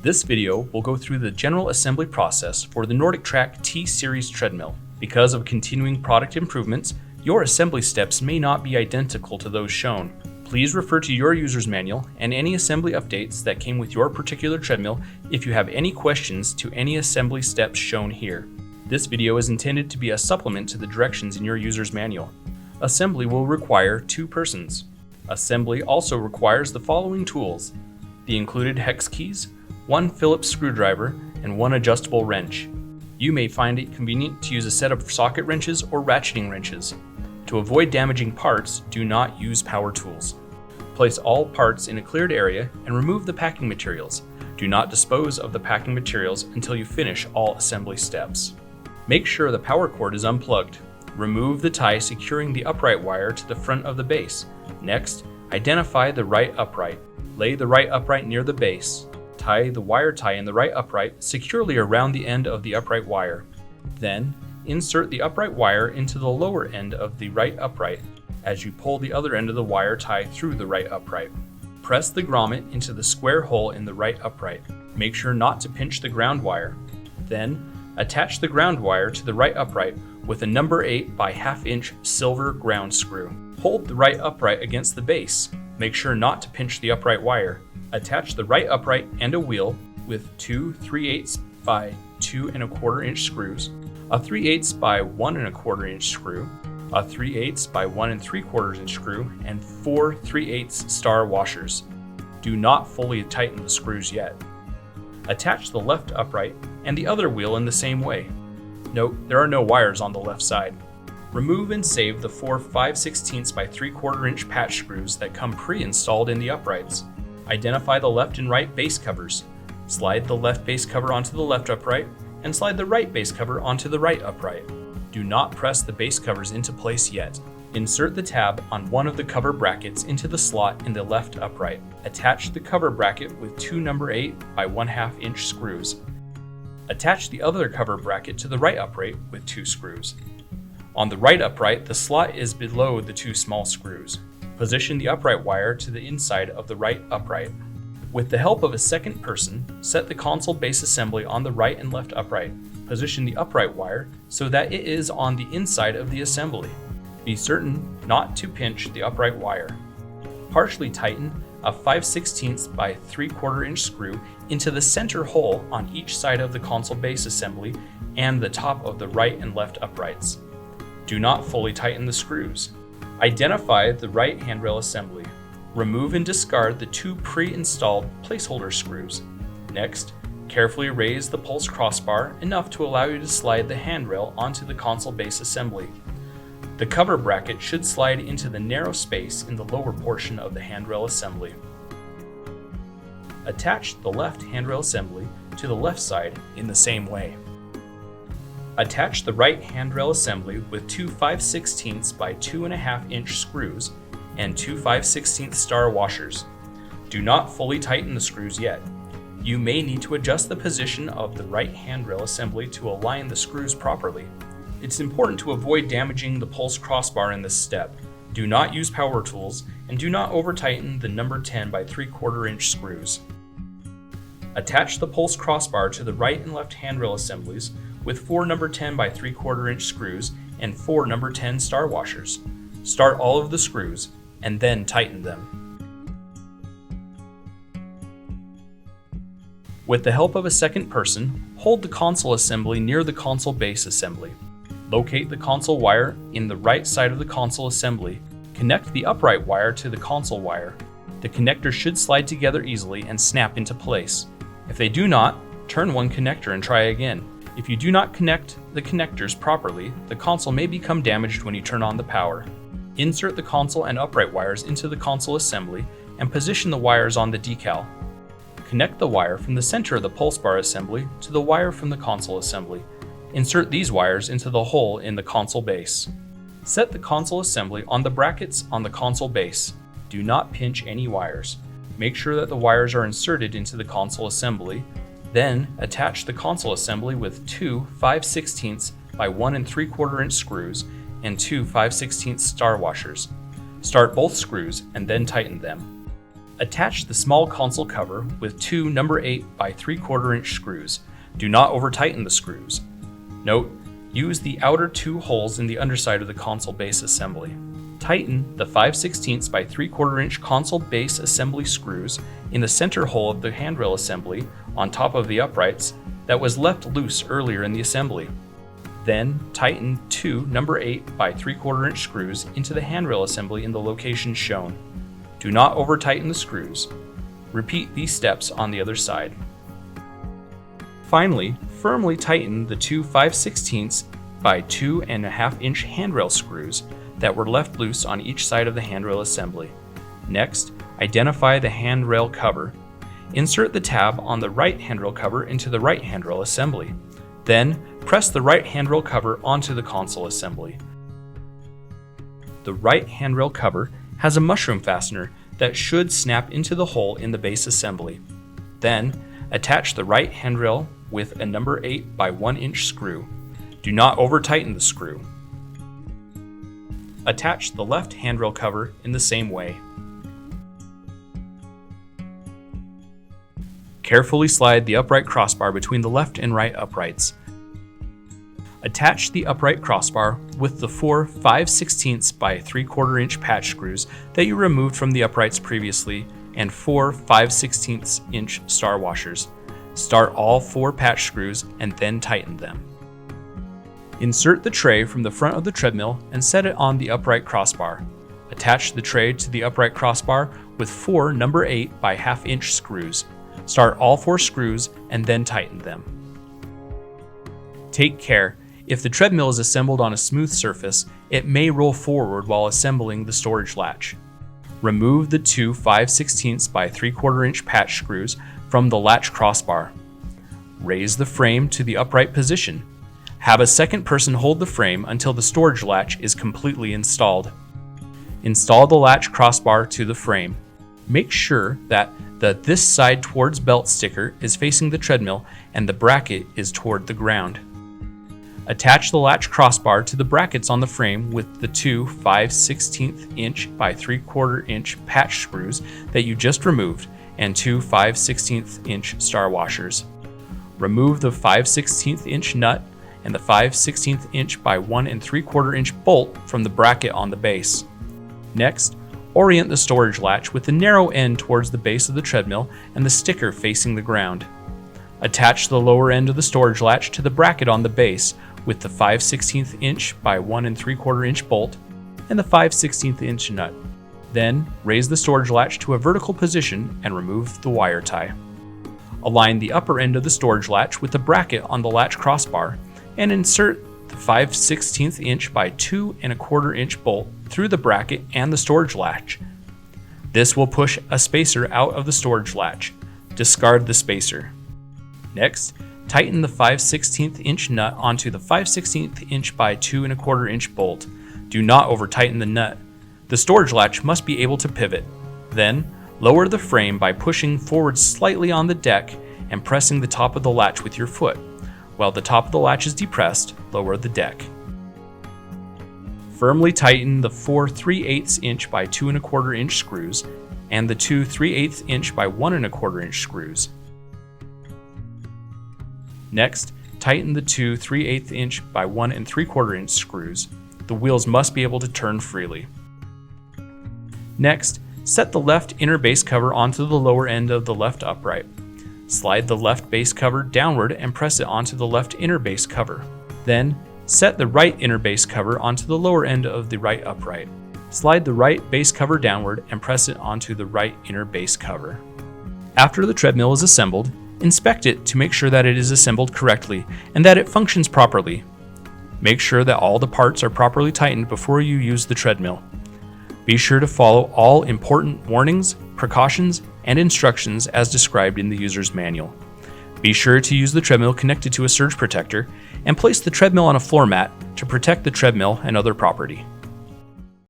This video will go through the general assembly process for the NordicTrack T-Series treadmill. Because of continuing product improvements, your assembly steps may not be identical to those shown. Please refer to your user's manual and any assembly updates that came with your particular treadmill if you have any questions to any assembly steps shown here. This video is intended to be a supplement to the directions in your user's manual. Assembly will require 2 persons. Assembly also requires the following tools: the included hex keys, 1 Phillips screwdriver, and 1 adjustable wrench. You may find it convenient to use a set of socket wrenches or ratcheting wrenches. To avoid damaging parts, do not use power tools. Place all parts in a cleared area and remove the packing materials. Do not dispose of the packing materials until you finish all assembly steps. Make sure the power cord is unplugged. Remove the tie securing the upright wire to the front of the base. Next, identify the right upright. Lay the right upright near the base. Tie the wire tie in the right upright securely around the end of the upright wire. Then, insert the upright wire into the lower end of the right upright as you pull the other end of the wire tie through the right upright. Press the grommet into the square hole in the right upright. Make sure not to pinch the ground wire. Then, attach the ground wire to the right upright with a number 8 by 1/2 inch silver ground screw. Hold the right upright against the base. Make sure not to pinch the upright wire. Attach the right upright and a wheel with 2 3/8 by 2 1/4 inch screws, a 3/8 by 1 1/4 inch screw, a 3/8 by 1 3/4 inch screw, and 4 3/8 star washers. Do not fully tighten the screws yet. Attach the left upright and the other wheel in the same way. Note, there are no wires on the left side. Remove and save the 4 5/16 by 3/4 inch patch screws that come pre-installed in the uprights. Identify the left and right base covers. Slide the left base cover onto the left upright and slide the right base cover onto the right upright. Do not press the base covers into place yet. Insert the tab on one of the cover brackets into the slot in the left upright. Attach the cover bracket with 2 number 8 by 1/2 inch screws. Attach the other cover bracket to the right upright with 2 screws. On the right upright, the slot is below the 2 small screws. Position the upright wire to the inside of the right upright. With the help of a second person, set the console base assembly on the right and left upright. Position the upright wire so that it is on the inside of the assembly. Be certain not to pinch the upright wire. Partially tighten a 5/16 by 3/4 inch screw into the center hole on each side of the console base assembly and the top of the right and left uprights. Do not fully tighten the screws. Identify the right handrail assembly. Remove and discard the 2 pre-installed placeholder screws. Next, carefully raise the pulse crossbar enough to allow you to slide the handrail onto the console base assembly. The cover bracket should slide into the narrow space in the lower portion of the handrail assembly. Attach the left handrail assembly to the left side in the same way. Attach the right handrail assembly with 2 5/16 by 2 1/2 inch screws and 2 5/16 star washers. Do not fully tighten the screws yet. You may need to adjust the position of the right handrail assembly to align the screws properly. It's important to avoid damaging the pulse crossbar in this step. Do not use power tools and do not over-tighten the number 10 by 3/4 inch screws. Attach the pulse crossbar to the right and left handrail assemblies with 4 number 10 by 3/4 inch screws and 4 number 10 star washers. Start all of the screws and then tighten them. With the help of a second person, hold the console assembly near the console base assembly. Locate the console wire in the right side of the console assembly. Connect the upright wire to the console wire. The connectors should slide together easily and snap into place. If they do not, turn one connector and try again. If you do not connect the connectors properly, the console may become damaged when you turn on the power. Insert the console and upright wires into the console assembly and position the wires on the decal. Connect the wire from the center of the pulse bar assembly to the wire from the console assembly. Insert these wires into the hole in the console base. Set the console assembly on the brackets on the console base. Do not pinch any wires. Make sure that the wires are inserted into the console assembly. Then, attach the console assembly with 2 5/16 by 1 3/4 inch screws and 2 5/16 star washers. Start both screws and then tighten them. Attach the small console cover with two number 8 by 3/4 inch screws. Do not over-tighten the screws. Note, use the outer two holes in the underside of the console base assembly. Tighten the 5/16 by 3/4 inch console base assembly screws in the center hole of the handrail assembly on top of the uprights that was left loose earlier in the assembly. Then tighten two number 8 by 3/4 inch screws into the handrail assembly in the location shown. Do not over-tighten the screws. Repeat these steps on the other side. Finally, firmly tighten the two 5/16 by 2.5 inch handrail screws that were left loose on each side of the handrail assembly. Next, identify the handrail cover. Insert the tab on the right handrail cover into the right handrail assembly. Then, press the right handrail cover onto the console assembly. The right handrail cover has a mushroom fastener that should snap into the hole in the base assembly. Then, attach the right handrail with a number 8 by 1 inch screw. Do not over-tighten the screw. Attach the left handrail cover in the same way. Carefully slide the upright crossbar between the left and right uprights. Attach the upright crossbar with the four 5/16 by 3/4 inch patch screws that you removed from the uprights previously and four 5/16 inch star washers. Start all four patch screws and then tighten them. Insert the tray from the front of the treadmill and set it on the upright crossbar. Attach the tray to the upright crossbar with four number 8 by 1/2 inch screws. Start all four screws and then tighten them. Take care. If the treadmill is assembled on a smooth surface, it may roll forward while assembling the storage latch. Remove the two 5/16 by 3/4 inch patch screws from the latch crossbar. Raise the frame to the upright position. Have a second person hold the frame until the storage latch is completely installed. Install the latch crossbar to the frame. Make sure that the "this side towards belt" sticker is facing the treadmill and the bracket is toward the ground. Attach the latch crossbar to the brackets on the frame with the two 5/16 inch by 3/4 inch patch screws that you just removed and two 5/16 inch star washers. Remove the 5/16 inch nut and the 5/16 inch by 1 3/4 inch bolt from the bracket on the base. Next, orient the storage latch with the narrow end towards the base of the treadmill and the sticker facing the ground. Attach the lower end of the storage latch to the bracket on the base with the 5/16 inch by 1 3/4 inch bolt and the 5/16 inch nut. Then, raise the storage latch to a vertical position and remove the wire tie. Align the upper end of the storage latch with the bracket on the latch crossbar and insert the 5/16 inch by 2 1/4 inch bolt through the bracket and the storage latch. This will push a spacer out of the storage latch. Discard the spacer. Next, tighten the 5/16 inch nut onto the 5/16 inch by 2 1/4 inch bolt. Do not over-tighten the nut. The storage latch must be able to pivot. Then, lower the frame by pushing forward slightly on the deck and pressing the top of the latch with your foot. While the top of the latch is depressed, lower the deck. Firmly tighten the four 3/8 inch by 2 1/4 inch screws and the two 3/8 inch by 1 1/4 inch screws. Next, tighten the two 3/8 inch by 1 3/4 inch screws. The wheels must be able to turn freely. Next, set the left inner base cover onto the lower end of the left upright. Slide the left base cover downward and press it onto the left inner base cover. Then, set the right inner base cover onto the lower end of the right upright. Slide the right base cover downward and press it onto the right inner base cover. After the treadmill is assembled, inspect it to make sure that it is assembled correctly and that it functions properly. Make sure that all the parts are properly tightened before you use the treadmill. Be sure to follow all important warnings, precautions, and instructions as described in the user's manual. Be sure to use the treadmill connected to a surge protector and place the treadmill on a floor mat to protect the treadmill and other property.